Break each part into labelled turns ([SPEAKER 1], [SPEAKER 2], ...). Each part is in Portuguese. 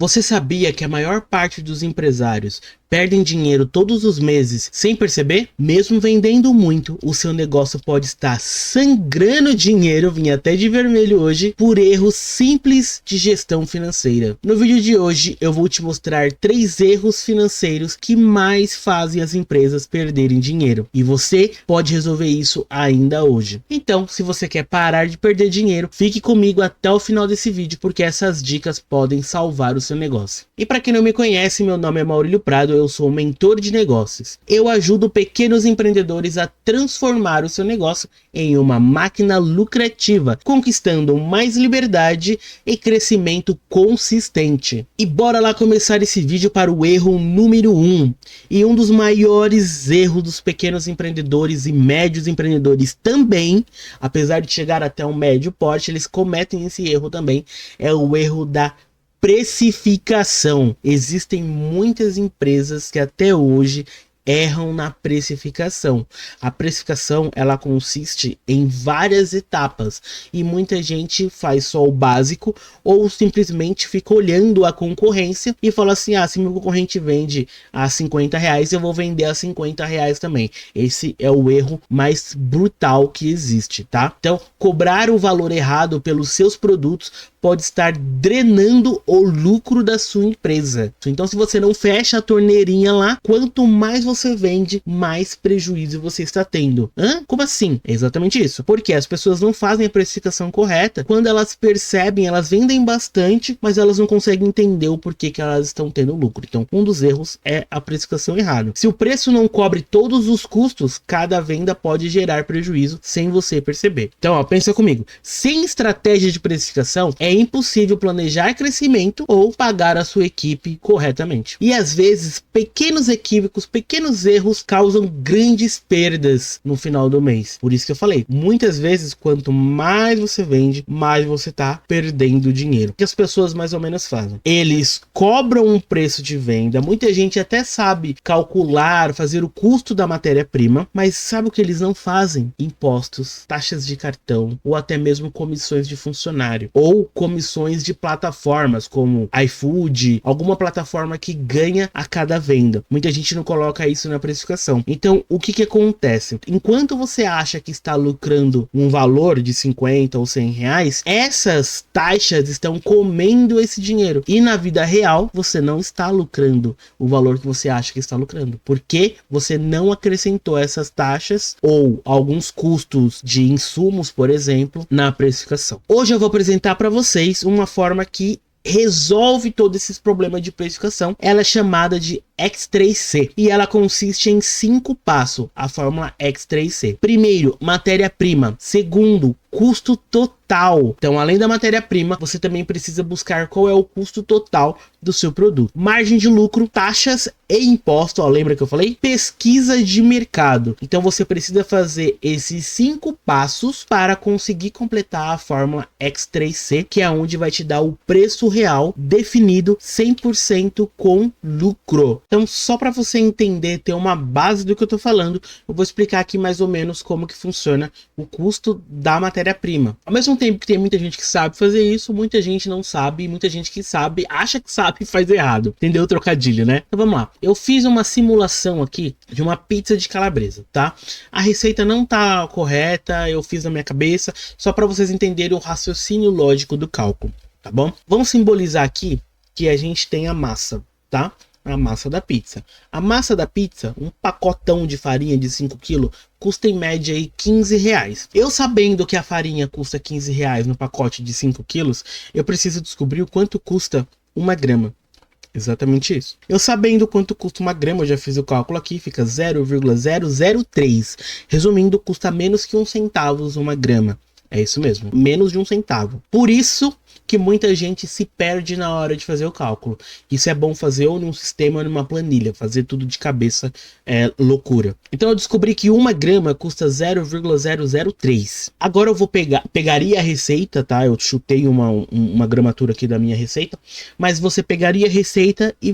[SPEAKER 1] Você sabia que a maior parte dos empresários perdem dinheiro todos os meses sem perceber? Mesmo vendendo muito, o seu negócio pode estar sangrando dinheiro, vim até de vermelho hoje, por erros simples de gestão financeira. No vídeo de hoje eu vou te mostrar 3 erros financeiros que mais fazem as empresas perderem dinheiro. E você pode resolver isso ainda hoje. Então, se você quer parar de perder dinheiro, fique comigo até o final desse vídeo, porque essas dicas podem salvar o seu negócio. E para quem não me conhece, meu nome é Maurílio Prado, eu sou mentor de negócios. Eu ajudo pequenos empreendedores a transformar o seu negócio em uma máquina lucrativa, conquistando mais liberdade e crescimento consistente. E bora lá começar esse vídeo para o erro número 1. E um dos maiores erros dos pequenos empreendedores e médios empreendedores também, apesar de chegar até um médio porte, eles cometem esse erro também, é o erro da precificação. Existem muitas empresas que até hoje erram na precificação. A precificação, ela consiste em várias etapas e muita gente faz só o básico ou simplesmente fica olhando a concorrência e fala assim: ah, se meu concorrente vende a R$50, eu vou vender a R$50 também. Esse é o erro mais brutal que existe, tá? Então, cobrar o valor errado pelos seus produtos pode estar drenando o lucro da sua empresa. Então, se você não fecha a torneirinha lá, quanto mais você vende, mais prejuízo você está tendo. Hã? Como assim? É exatamente isso. Porque as pessoas não fazem a precificação correta. Quando elas percebem, elas vendem bastante, mas elas não conseguem entender o porquê que elas estão tendo lucro. Então, um dos erros é a precificação errada. Se o preço não cobre todos os custos, cada venda pode gerar prejuízo sem você perceber. Então, ó, pensa comigo. Sem estratégia de precificação, é impossível planejar crescimento ou pagar a sua equipe corretamente. E às vezes, pequenos equívocos, pequenos erros causam grandes perdas no final do mês. Por isso que eu falei, muitas vezes, quanto mais você vende, mais você tá perdendo dinheiro. O que as pessoas mais ou menos fazem? Eles cobram um preço de venda, muita gente até sabe calcular, fazer o custo da matéria-prima, mas sabe o que eles não fazem? Impostos, taxas de cartão, ou até mesmo comissões de funcionário, ou comissões de plataformas como iFood, alguma plataforma que ganha a cada venda. Muita gente não coloca isso na precificação. Então, o que acontece? Enquanto você acha que está lucrando um valor de 50 ou 100 reais, essas taxas estão comendo esse dinheiro. E na vida real, você não está lucrando o valor que você acha que está lucrando. Porque você não acrescentou essas taxas ou alguns custos de insumos, por exemplo, na precificação. Hoje eu vou apresentar para vocês uma forma que resolve todos esses problemas de precificação. Ela é chamada de X3C e ela consiste em 5 passos, a fórmula X3C. Primeiro, matéria-prima. Segundo, custo total. Então, além da matéria-prima, você também precisa buscar qual é o custo total do seu produto. Margem de lucro, taxas e imposto. Ó, lembra que eu falei? Pesquisa de mercado. Então, você precisa fazer esses 5 passos para conseguir completar a fórmula X3C, que é onde vai te dar o preço real definido 100% com lucro. Então, só para você entender, ter uma base do que eu tô falando, eu vou explicar aqui mais ou menos como que funciona o custo da matéria-prima. Ao mesmo tempo que tem muita gente que sabe fazer isso, muita gente não sabe, e muita gente que sabe, acha que sabe e faz errado. Entendeu o trocadilho, né? Então vamos lá. Eu fiz uma simulação aqui de uma pizza de calabresa, tá? A receita não tá correta, eu fiz na minha cabeça, só para vocês entenderem o raciocínio lógico do cálculo, tá bom? Vamos simbolizar aqui que a gente tem a massa, tá? A massa da pizza. A massa da pizza, um pacotão de farinha de 5 kg, custa em média aí 15 reais. Eu sabendo que a farinha custa 15 reais no pacote de 5 quilos, eu preciso descobrir o quanto custa uma grama. Exatamente isso. Eu sabendo quanto custa uma grama, eu já fiz o cálculo aqui, fica 0,003. Resumindo, custa menos que 1 centavo uma grama. É isso mesmo, menos de 1 centavo. Por isso que muita gente se perde na hora de fazer o cálculo. Isso é bom fazer ou num sistema ou numa planilha. Fazer tudo de cabeça é loucura. Então eu descobri que 1 grama custa 0,003. Agora eu vou pegaria a receita, tá? Eu chutei uma gramatura aqui da minha receita. Mas você pegaria a receita e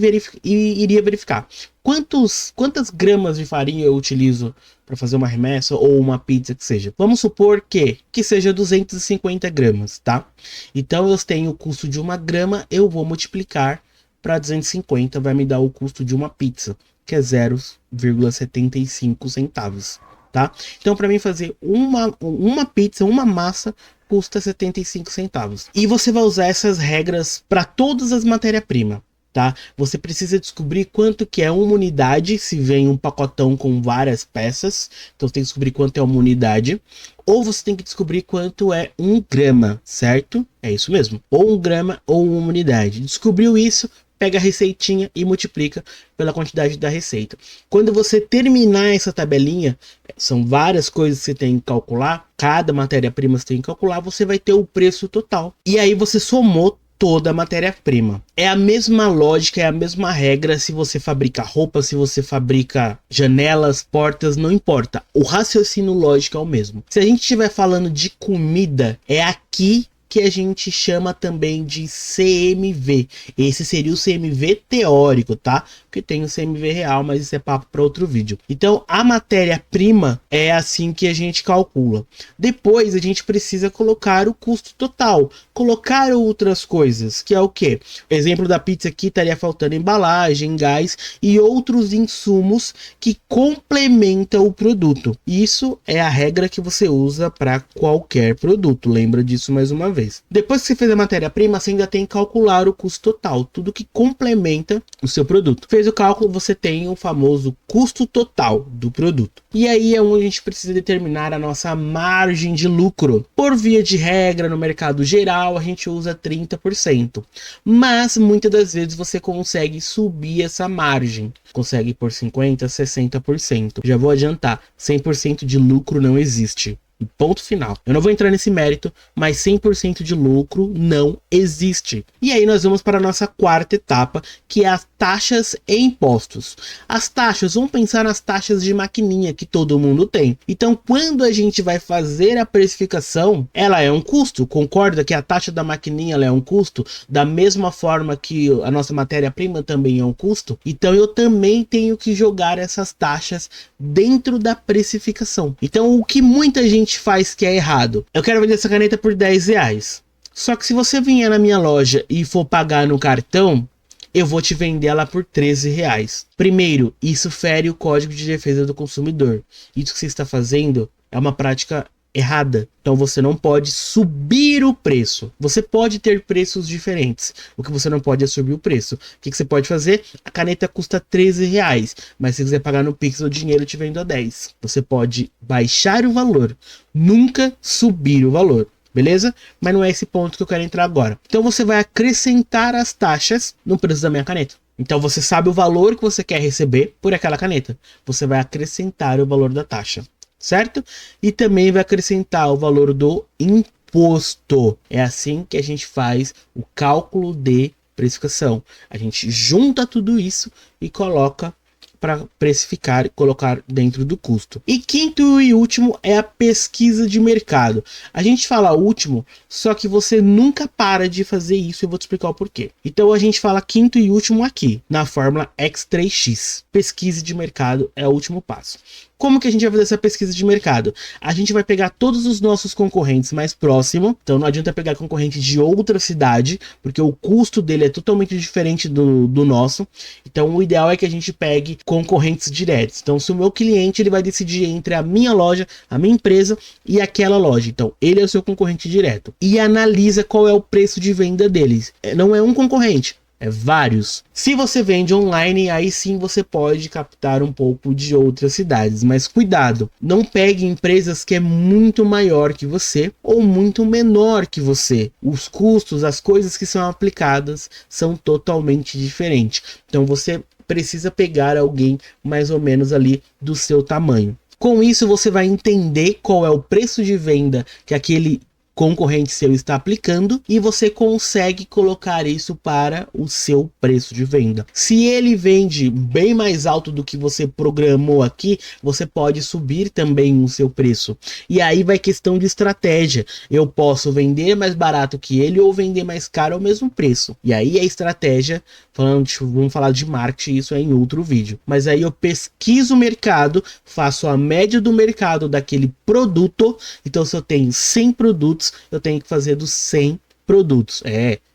[SPEAKER 1] iria verificar. Quantas gramas de farinha eu utilizo para fazer uma remessa ou uma pizza que seja? Vamos supor que seja 250 gramas, tá? Então eu tenho o custo de 1 grama, eu vou multiplicar para 250 vai me dar o custo de uma pizza, que é 0,75 centavos, tá? Então, para mim fazer uma pizza, uma massa, custa 75 centavos. E você vai usar essas regras para todas as matérias-primas, tá? Você precisa descobrir quanto que é uma unidade, se vem um pacotão com várias peças, então você tem que descobrir quanto é uma unidade, ou você tem que descobrir quanto é 1 grama, certo? É isso mesmo, ou 1 grama ou uma unidade. Descobriu isso, pega a receitinha e multiplica pela quantidade da receita. Quando você terminar essa tabelinha, são várias coisas que você tem que calcular, cada matéria-prima você tem que calcular, você vai ter o preço total. E aí você somou toda a matéria-prima. É a mesma lógica, é a mesma regra se você fabrica roupa, se você fabrica janelas, portas, não importa. O raciocínio lógico é o mesmo. Se a gente estiver falando de comida, é aqui que a gente chama também de CMV. Esse seria o CMV teórico, tá? Porque tem o CMV real, mas isso é papo para outro vídeo. Então, a matéria-prima é assim que a gente calcula. Depois, a gente precisa colocar o custo total. Colocar outras coisas, que é o quê? O exemplo da pizza aqui estaria faltando embalagem, gás e outros insumos que complementam o produto. Isso é a regra que você usa para qualquer produto. Lembra disso mais uma vez. Depois que você fez a matéria-prima, você ainda tem que calcular o custo total, tudo que complementa o seu produto. Fez o cálculo, você tem o famoso custo total do produto. E aí é onde a gente precisa determinar a nossa margem de lucro. Por via de regra, no mercado geral, a gente usa 30%. Mas muitas das vezes você consegue subir essa margem. Consegue por 50%, 60%. Já vou adiantar, 100% de lucro não existe. Ponto final. Eu não vou entrar nesse mérito, mas 100% de lucro não existe. E aí nós vamos para a nossa quarta etapa, que é as taxas e impostos. As taxas, vamos pensar nas taxas de maquininha que todo mundo tem. Então, quando a gente vai fazer a precificação, ela é um custo. Concorda que a taxa da maquininha ela é um custo? Da mesma forma que a nossa matéria-prima também é um custo? Então, eu também tenho que jogar essas taxas dentro da precificação. Então, o que muita gente faz que é errado. Eu quero vender essa caneta por 10 reais. Só que se você vier na minha loja e for pagar no cartão, eu vou te vender ela por 13 reais. Primeiro, isso fere o Código de Defesa do Consumidor. Isso que você está fazendo é uma prática errada. Então você não pode subir o preço. Você pode ter preços diferentes. O que você não pode é subir o preço. O que você pode fazer? A caneta custa 13 reais. Mas se quiser pagar no Pix o dinheiro, eu te vendo a 10. Você pode baixar o valor. Nunca subir o valor. Beleza? Mas não é esse ponto que eu quero entrar agora. Então você vai acrescentar as taxas no preço da minha caneta. Então você sabe o valor que você quer receber por aquela caneta. Você vai acrescentar o valor da taxa. Certo? E também vai acrescentar o valor do imposto. É assim que a gente faz o cálculo de precificação. A gente junta tudo isso e coloca para precificar e colocar dentro do custo. E quinto e último é a pesquisa de mercado. A gente fala último, só que você nunca para de fazer isso e eu vou te explicar o porquê. Então a gente fala quinto e último aqui, na fórmula X3X. Pesquisa de mercado é o último passo. Como que a gente vai fazer essa pesquisa de mercado? A gente vai pegar todos os nossos concorrentes mais próximos. Então não adianta pegar concorrente de outra cidade, porque o custo dele é totalmente diferente do nosso. Então o ideal é que a gente pegue concorrentes diretos. Então se o meu cliente ele vai decidir entre a minha loja, a minha empresa e aquela loja. Então ele é o seu concorrente direto. E analisa qual é o preço de venda deles. Não é um concorrente. É vários. Se você vende online, aí sim você pode captar um pouco de outras cidades. Mas cuidado, não pegue empresas que é muito maior que você ou muito menor que você. Os custos, as coisas que são aplicadas são totalmente diferentes. Então você precisa pegar alguém mais ou menos ali do seu tamanho. Com isso você vai entender qual é o preço de venda que aquele concorrente seu está aplicando e você consegue colocar isso para o seu preço de venda. Se ele vende bem mais alto do que você programou aqui, você pode subir também o seu preço. E aí vai questão de estratégia. Eu posso vender mais barato que ele ou vender mais caro ao mesmo preço. E aí a estratégia, vamos falar de marketing, isso é em outro vídeo. Mas aí eu pesquiso o mercado, faço a média do mercado daquele produto. Então se eu tenho 100 produtos, eu tenho que fazer dos 100 produtos.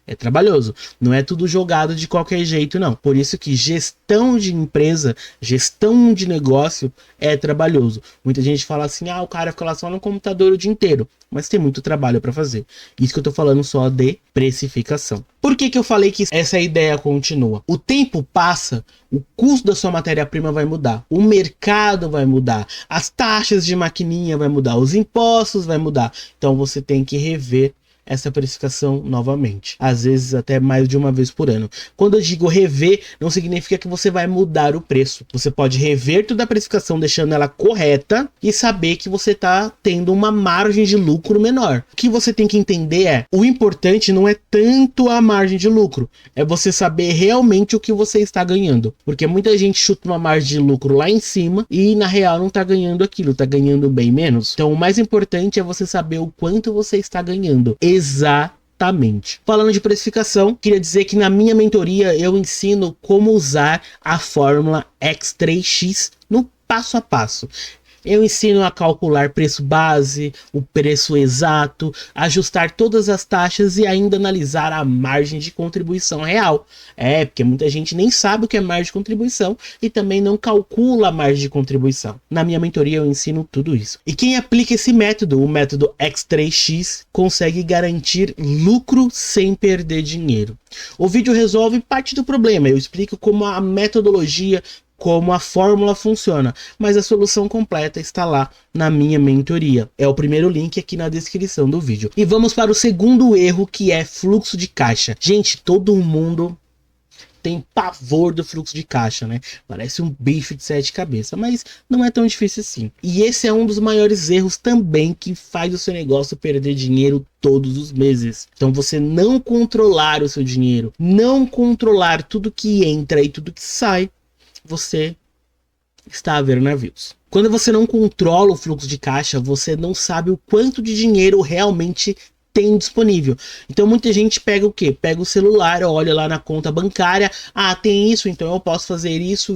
[SPEAKER 1] É trabalhoso, não é tudo jogado de qualquer jeito, não. Por isso que gestão de empresa, gestão de negócio é trabalhoso. Muita gente fala assim, o cara fica lá só no computador o dia inteiro, mas tem muito trabalho para fazer. Isso que eu tô falando só de precificação. Por que eu falei que essa ideia continua? O tempo passa, o custo da sua matéria-prima vai mudar, o mercado vai mudar, as taxas de maquininha vai mudar, os impostos vai mudar. Então você tem que rever essa precificação novamente, às vezes até mais de uma vez por ano. Quando eu digo rever, não significa que você vai mudar o preço. Você pode rever toda a precificação deixando ela correta e saber que você está tendo uma margem de lucro menor. O que você tem que entender é, o importante não é tanto a margem de lucro, é você saber realmente o que você está ganhando, porque muita gente chuta uma margem de lucro lá em cima e na real não está ganhando aquilo, está ganhando bem menos. Então o mais importante é você saber o quanto você está ganhando. Exatamente. Falando de precificação, queria dizer que na minha mentoria eu ensino como usar a fórmula X3X no passo a passo. Eu ensino a calcular preço base, o preço exato, ajustar todas as taxas e ainda analisar a margem de contribuição real. Porque muita gente nem sabe o que é margem de contribuição e também não calcula a margem de contribuição. Na minha mentoria eu ensino tudo isso. E quem aplica esse método, o método X3X, consegue garantir lucro sem perder dinheiro. O vídeo resolve parte do problema, eu explico como a metodologia, como a fórmula funciona, mas a solução completa está lá na minha mentoria. É o primeiro link aqui na descrição do vídeo. E vamos para o segundo erro, que é fluxo de caixa. Gente, todo mundo tem pavor do fluxo de caixa, né? Parece um bicho de 7 cabeças, mas não é tão difícil assim. E esse é um dos maiores erros também que faz o seu negócio perder dinheiro todos os meses. Então você não controlar o seu dinheiro, não controlar tudo que entra e tudo que sai, você está a ver navios. Quando você não controla o fluxo de caixa, você não sabe o quanto de dinheiro realmente tem disponível. Então muita gente pega o quê? Pega o celular, olha lá na conta bancária, tem isso, então eu posso fazer isso.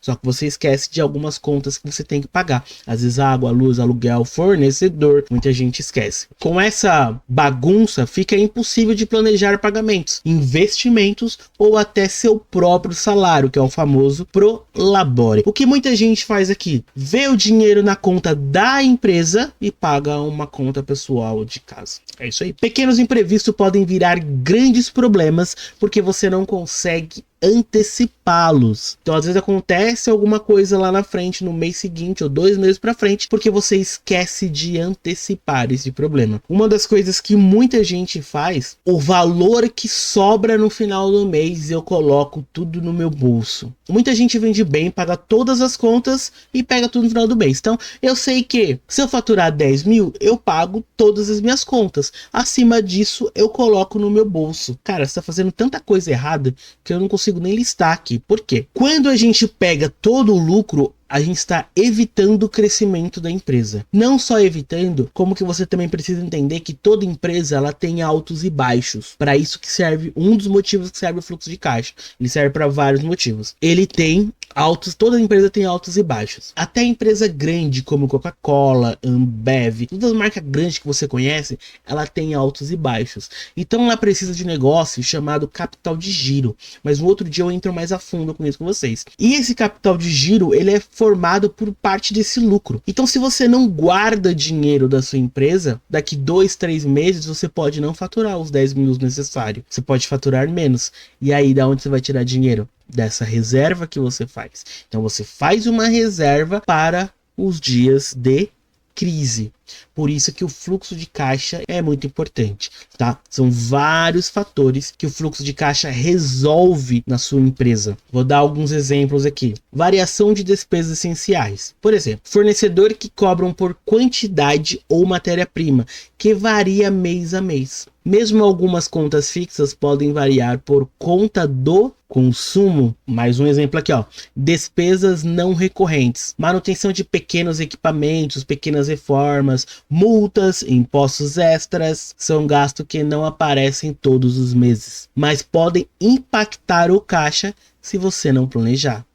[SPEAKER 1] Só que você esquece de algumas contas que você tem que pagar. Às vezes água, luz, aluguel, fornecedor, muita gente esquece. Com essa bagunça, fica impossível de planejar pagamentos, investimentos ou até seu próprio salário, que é o famoso prolabore. O que muita gente faz aqui? Vê o dinheiro na conta da empresa e paga uma conta pessoal de casa. É isso aí. Pequenos imprevistos podem virar grandes problemas porque você não consegue antecipá-los. Então às vezes acontece alguma coisa lá na frente, no mês seguinte ou 2 meses para frente, porque você esquece de antecipar esse problema. Uma das coisas que muita gente faz, o valor que sobra no final do mês eu coloco tudo no meu bolso. Muita gente vende bem, paga todas as contas e pega tudo no final do mês. Então eu sei que se eu faturar 10 mil, eu pago todas as minhas contas. Acima disso eu coloco no meu bolso. Cara, você tá fazendo tanta coisa errada que eu não consigo nem listar aqui. Por quê? Quando a gente pega todo o lucro, a gente está evitando o crescimento da empresa. Não só evitando, como que você também precisa entender que toda empresa ela tem altos e baixos. Para isso que serve, um dos motivos que serve o fluxo de caixa. Ele serve para vários motivos. Ele tem altos, toda empresa tem altos e baixos. Até empresa grande como Coca-Cola, Ambev, todas as marcas grandes que você conhece, ela tem altos e baixos. Então ela precisa de um negócio chamado capital de giro. Mas no outro dia eu entro mais a fundo com isso com vocês. E esse capital de giro, ele é formado por parte desse lucro. Então se você não guarda dinheiro da sua empresa, daqui 2, 3 meses você pode não faturar os 10 mil necessários. Você pode faturar menos. E aí da onde você vai tirar dinheiro? Dessa reserva que você faz. Então você faz uma reserva para os dias de crise. Por isso que o fluxo de caixa é muito importante, tá? São vários fatores que o fluxo de caixa resolve na sua empresa. Vou dar alguns exemplos aqui. Variação de despesas essenciais. Por exemplo, fornecedor que cobram por quantidade ou matéria-prima, que varia mês a mês. Mesmo algumas contas fixas podem variar por conta do consumo. Mais um exemplo aqui, ó. Despesas não recorrentes. Manutenção de pequenos equipamentos, pequenas reformas, multas, impostos extras, são gastos que não aparecem todos os meses, mas podem impactar o caixa se você não planejar.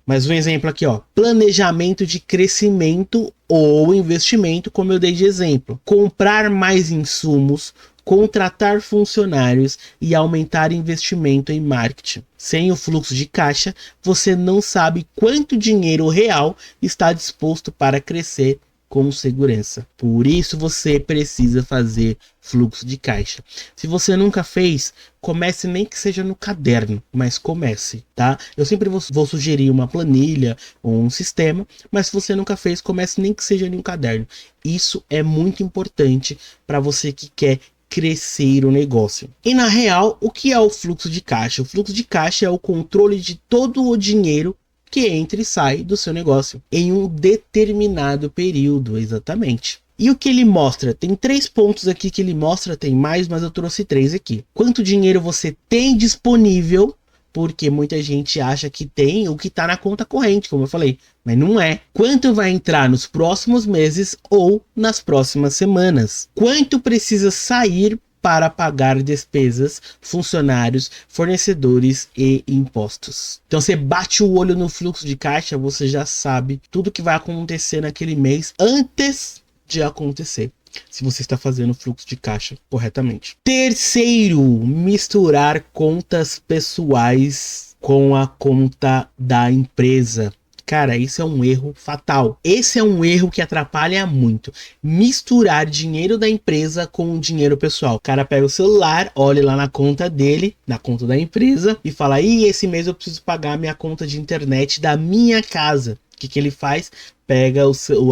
[SPEAKER 1] Mais um exemplo aqui, ó. Planejamento de crescimento ou investimento, como eu dei de exemplo. Comprar mais insumos, contratar funcionários e aumentar investimento em marketing. Sem o fluxo de caixa, você não sabe quanto dinheiro real está disposto para crescer com segurança. Por isso você precisa fazer fluxo de caixa. Se você nunca fez, comece nem que seja no caderno, mas comece, tá? Eu sempre vou sugerir uma planilha ou um sistema, mas se você nunca fez, comece nem que seja em um caderno. Isso é muito importante para você que quer crescer o negócio. E na real, o que é o fluxo de caixa? O fluxo de caixa é o controle de todo o dinheiro que entra e sai do seu negócio em um determinado período, exatamente. E o que ele mostra? Tem 3 pontos aqui que ele mostra, tem mais, mas eu trouxe 3 aqui. Quanto dinheiro você tem disponível, porque muita gente acha que tem o que está na conta corrente, como eu falei, mas não é. Quanto vai entrar nos próximos meses ou nas próximas semanas? Quanto precisa sair para pagar despesas, funcionários, fornecedores e impostos. Então você bate o olho no fluxo de caixa, você já sabe tudo que vai acontecer naquele mês antes de acontecer, se você está fazendo o fluxo de caixa corretamente. Terceiro, misturar contas pessoais com a conta da empresa. Cara, isso é um erro fatal. Esse é um erro que atrapalha muito. Misturar dinheiro da empresa com o dinheiro pessoal. O cara pega o celular, olha lá na conta dele, na conta da empresa, e fala: "Ih, esse mês eu preciso pagar a minha conta de internet da minha casa." O que ele faz? Pega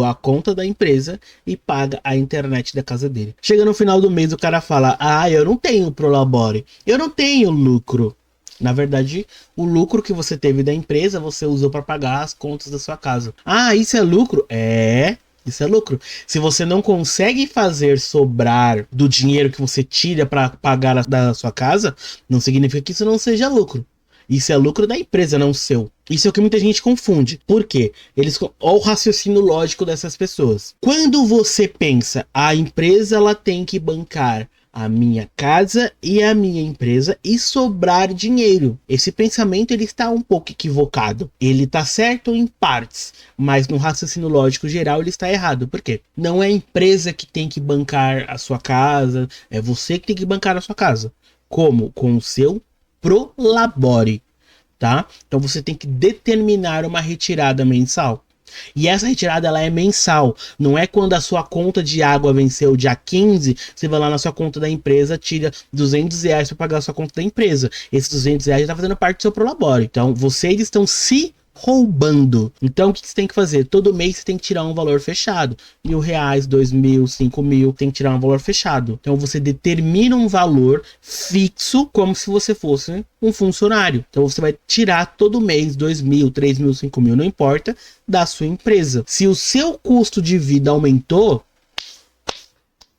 [SPEAKER 1] a conta da empresa e paga a internet da casa dele. Chega no final do mês, o cara fala: "Ah, eu não tenho Prolabore, eu não tenho lucro." Na verdade, o lucro que você teve da empresa, você usou para pagar as contas da sua casa. Ah, isso é lucro? Isso é lucro. Se você não consegue fazer sobrar do dinheiro que você tira para pagar da sua casa, não significa que isso não seja lucro. Isso é lucro da empresa, não seu. Isso é o que muita gente confunde. Por quê? Olha o raciocínio lógico dessas pessoas. Quando você pensa, a empresa ela tem que bancar a minha casa e a minha empresa e sobrar dinheiro. Esse pensamento ele está um pouco equivocado. Ele está certo em partes, mas no raciocínio lógico geral ele está errado. Por quê? Não é a empresa que tem que bancar a sua casa, é você que tem que bancar a sua casa. Como? Com o seu Prolabore, tá? Então você tem que determinar uma retirada mensal. E essa retirada ela é mensal, não é quando a sua conta de água venceu dia 15, você vai lá na sua conta da empresa, tira R$200 para pagar a sua conta da empresa. Esses R$200 está fazendo parte do seu Prolabore. Então vocês estão se roubando. Então o que você tem que fazer? Todo mês você tem que tirar um valor fechado. R$1.000, R$2.000, R$5.000, tem que tirar um valor fechado. Então você determina um valor fixo como se você fosse um funcionário. Então você vai tirar todo mês R$2.000, R$3.000, R$5.000, não importa, da sua empresa. Se o seu custo de vida aumentou,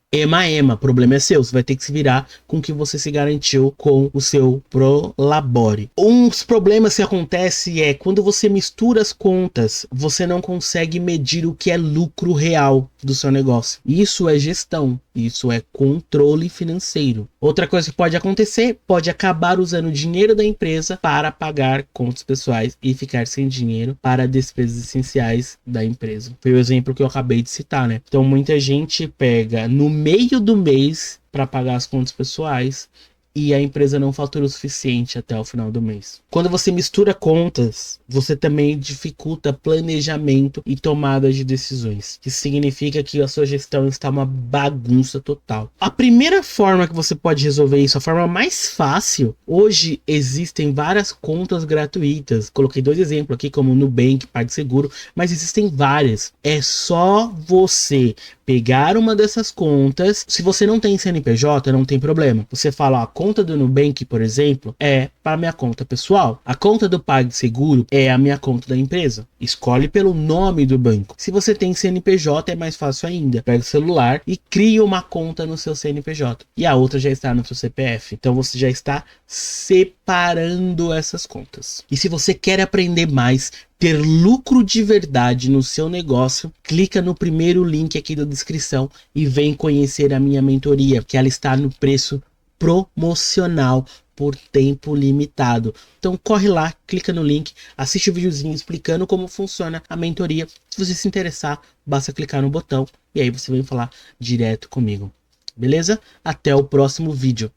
[SPEAKER 1] ema, problema é seu. Você vai ter que se virar com o que você se garantiu com o seu Prolabore. Uns problemas que acontecem é quando você mistura as contas, você não consegue medir o que é lucro real do seu negócio. Isso é gestão, isso é controle financeiro. Outra coisa que pode acontecer, pode acabar usando o dinheiro da empresa para pagar contas pessoais e ficar sem dinheiro para despesas essenciais da empresa. Foi o exemplo que eu acabei de citar, né? Então muita gente pega no meio do mês para pagar as contas pessoais e a empresa não fatura o suficiente até o final do mês. Quando você mistura contas, você também dificulta planejamento e tomada de decisões. Isso significa que a sua gestão está uma bagunça total. A primeira forma que você pode resolver isso, a forma mais fácil, hoje existem várias contas gratuitas. Coloquei 2 exemplos aqui, como Nubank, PagSeguro, mas existem várias. É só você pegar uma dessas contas. Se você não tem CNPJ, não tem problema. Você fala, a conta do Nubank, por exemplo, é para minha conta pessoal. A conta do PagSeguro é a minha conta da empresa. Escolhe pelo nome do banco. Se você tem CNPJ, é mais fácil ainda. Pega o celular e cria uma conta no seu CNPJ. E a outra já está no seu CPF. Então você já está separando essas contas. E se você quer aprender mais, ter lucro de verdade no seu negócio, clica no primeiro link aqui da descrição e vem conhecer a minha mentoria, que ela está no preço promocional por tempo limitado. Então corre lá, clica no link, assiste o videozinho explicando como funciona a mentoria. Se você se interessar, basta clicar no botão e aí você vem falar direto comigo. beleza? Até o próximo vídeo.